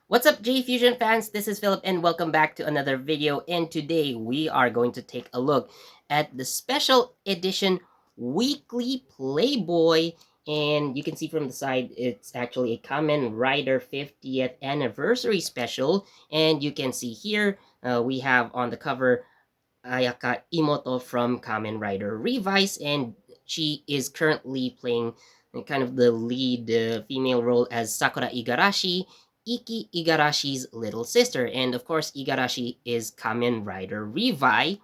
What's up, J Fusion fans? This is Philip, and welcome back to another video. And today we are going to take a look at the special edition weekly Playboy. And you can see from the side, it's actually a Kamen Rider 50th anniversary special. And you can see here, we have on the cover Ayaka Imoto from Kamen Rider Revice, and she is currently playing kind of the lead female role as Sakura Igarashi, Iki Igarashi's little sister. And of course, Igarashi is Kamen Rider Revice.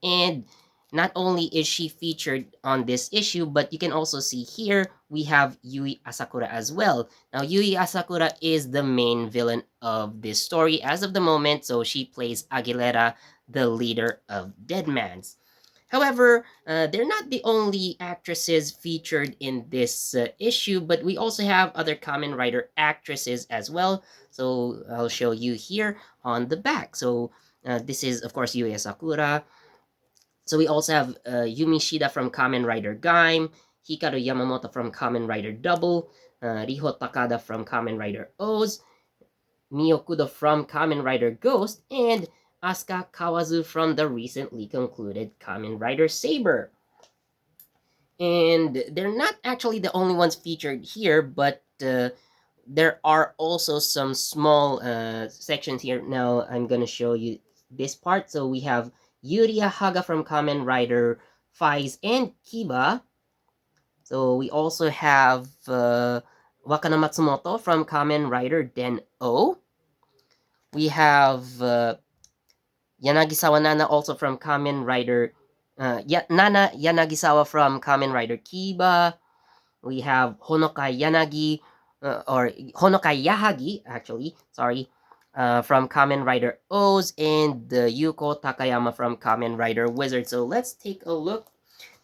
And not only is she featured on this issue, but you can also see here we have Yui Asakura as well. Now, Yui Asakura is the main villain of this story as of the moment, so she plays Aguilera, the leader of Deadmans. However, they're not the only actresses featured in this issue, but we also have other Kamen Rider actresses as well. So I'll show you here on the back. So this is, of course, Yui Sakura. So we also have Yumi Shida from Kamen Rider Gaim, Hikaru Yamamoto from Kamen Rider Double, Riho Takada from Kamen Rider O's, Miyokudo from Kamen Rider Ghost, and Asuka Kawazu from the recently concluded Kamen Rider Saber. And they're not actually the only ones featured here, but there are also some small sections here. Now I'm gonna show you this part. So we have Yuria Haga from Kamen Rider Faiz and Kiba. So we also have Wakana Matsumoto from Kamen Rider Den O. We have Yanagisawa Nana also from Kamen Rider. Nana Yanagisawa from Kamen Rider Kiba. We have Honokai Yanagi, or Honokai Yahagi, actually, sorry, from Kamen Rider O's, and Yuko Takayama from Kamen Rider Wizard. So let's take a look.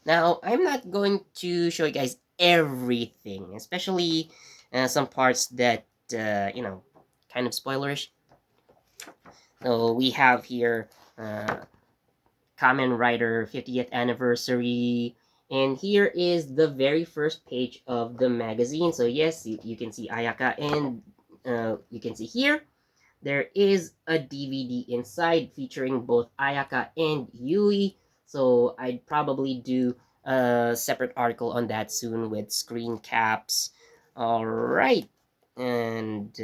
Now, I'm not going to show you guys everything, especially some parts that, kind of spoilerish. So we have here Kamen Rider 50th anniversary. And here is the very first page of the magazine. So yes, you can see Ayaka, and you can see here, there is a DVD inside featuring both Ayaka and Yui. So I'd probably do a separate article on that soon with screen caps. All right. And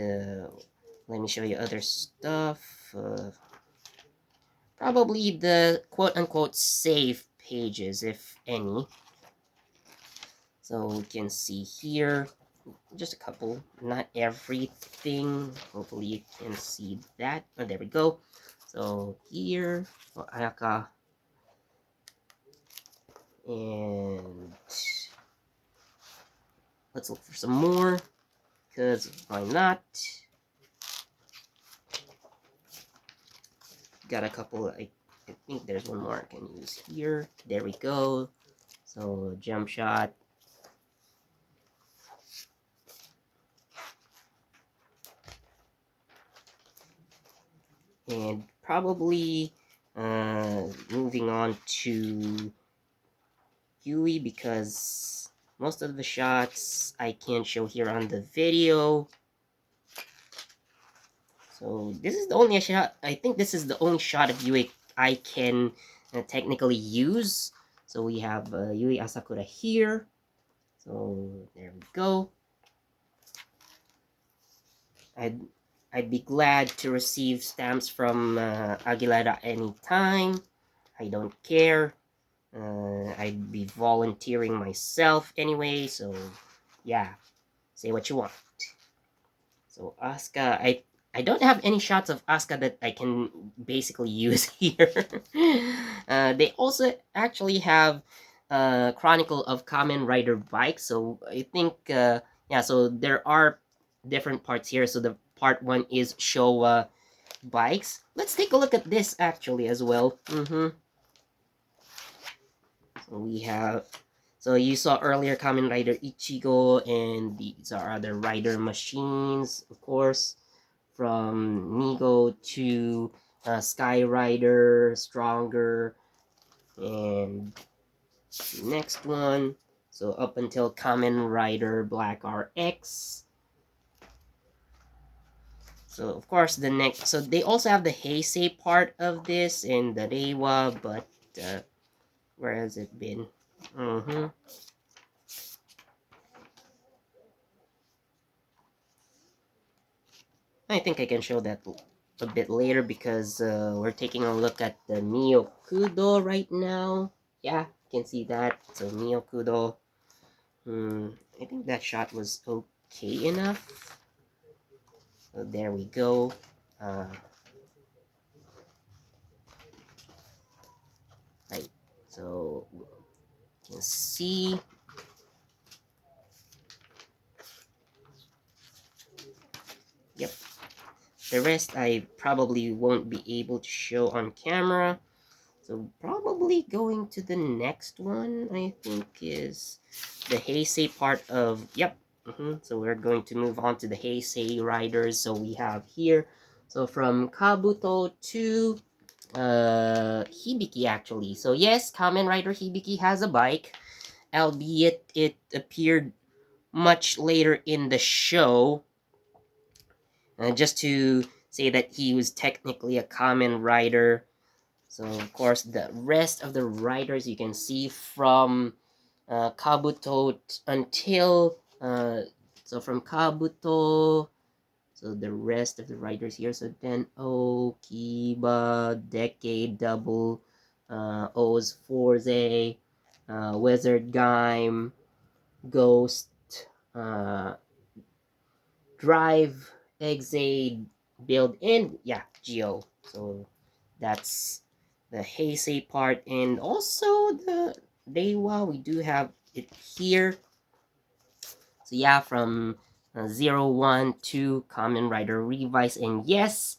let me show you other stuff. Probably the quote-unquote safe pages, if any. So we can see here, just a couple, not everything. Hopefully you can see that. Oh, there we go. So here, Ayaka, and let's look for some more, because why not? Got a couple, I think there's one more I can use here. There we go. So jump shot. And probably moving on to Yui, because most of the shots I can't show here on the video. So this is the only shot, I think this is the only shot of Yui I can technically use. So we have Yui Asakura here. So there we go. I'd be glad to receive stamps from Aguilera anytime. I don't care. I'd be volunteering myself anyway, so yeah, say what you want. So Asuka, I don't have any shots of Asuka that I can basically use here. They also actually have Chronicle of Kamen Rider Bikes, so I think, yeah, so there are different parts here. So the part 1 is Showa Bikes. Let's take a look at this actually as well. So we have, so you saw earlier Kamen Rider Ichigo, and these are other rider machines, of course, from Nigo to Sky Rider, Stronger, and the next one. So up until Kamen Rider Black RX. So of course the next, so they also have the Heisei part of this and the Reiwa, but where has it been? Mm-hmm. I think I can show that a bit later because we're taking a look at the Miyokudo right now. Yeah, you can see that. So Miyokudo. I think that shot was okay enough. So there we go. Uh, right. So you can see. Yep. The rest I probably won't be able to show on camera. So probably going to the next one, I think, is the Heisei part of, yep. So we're going to move on to the Heisei riders. So we have here, so from Kabuto to Hibiki actually. So yes, Kamen Rider Hibiki has a bike, albeit it appeared much later in the show. Just to say that he was technically a Kamen Rider. So of course the rest of the riders you can see from Kabuto until so from Kabuto, so the rest of the riders here, so then Kiba, Decade, Double, O's Forze, Wizard Gaim, Ghost, uh, Drive, Exade, Build, and yeah, Geo. So that's the Heisei part, and also the Reiwa, we do have it here. So yeah, from 01 to Kamen Rider Revice, and yes,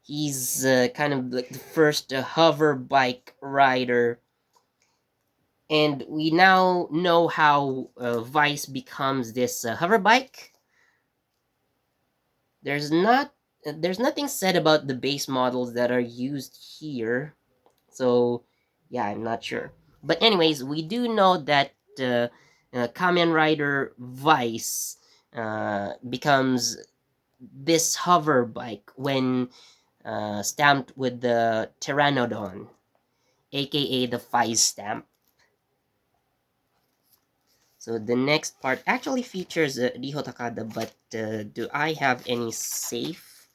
he's kind of like the first hover bike rider, and we now know how Vice becomes this hover bike. There's not there's nothing said about the base models that are used here, so yeah, I'm not sure. But anyways, we do know that Kamen Rider Vice becomes this hover bike when stamped with the Pteranodon, aka the Vice stamp. So the next part actually features Riho Takada, but do I have any safe?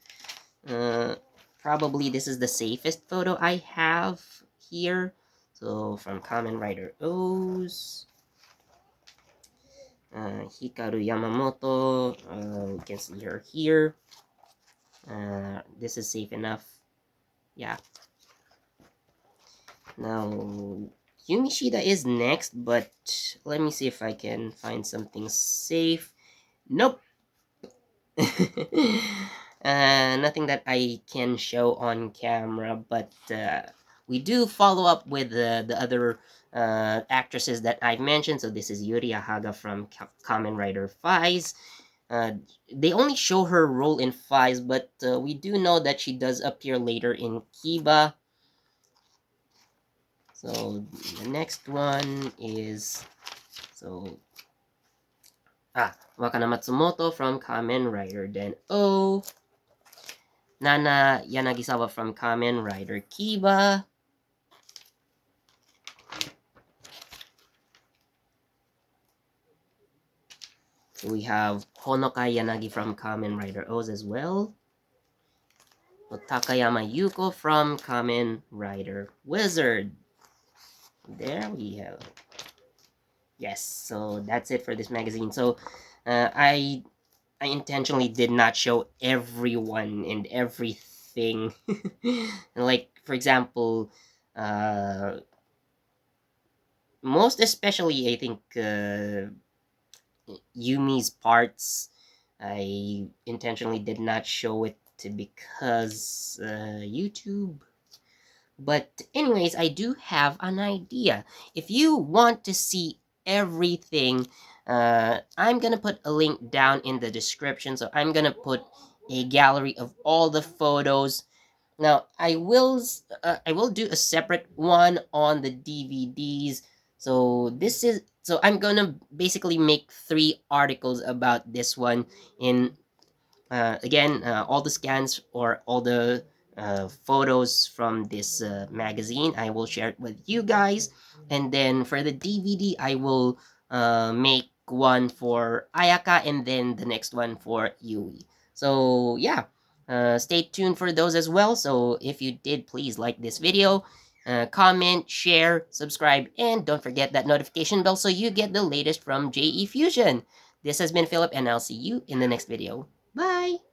Uh, Probably this is the safest photo I have here. So from Kamen Rider O's, Hikaru Yamamoto, you can see her here. This is safe enough. Yeah. Now, Yumishida is next, but let me see if I can find something safe. Nope. Nothing that I can show on camera, but we do follow up with the other actresses that I've mentioned. So this is Yuri Ahaga from Kamen Rider Fies. They only show her role in Fies, but we do know that she does appear later in Kiba. So the next one is so Wakana Matsumoto from Kamen Rider Den O. Nana Yanagisawa from Kamen Rider Kiba. We have Honoka Yanagi from Kamen Rider O's as well. Takayama Yuko from Kamen Rider Wizard. There we have. Yes, so that's it for this magazine. So I intentionally did not show everyone and everything. Like for example, most especially I think Yumi's parts, I intentionally did not show it because YouTube. But anyways, I do have an idea. If you want to see everything, I'm gonna put a link down in the description. So I'm gonna put a gallery of all the photos. Now I will do a separate one on the DVDs. So I'm gonna basically make 3 articles about this one in Again, all the scans or all the photos from this magazine, I will share it with you guys. And then for the DVD, I will make one for Ayaka and then the next one for Yui. So yeah, stay tuned for those as well. So if you did, please like this video, comment, share, subscribe, and don't forget that notification bell so you get the latest from JE Fusion. This has been Philip, and I'll see you in the next video. Bye!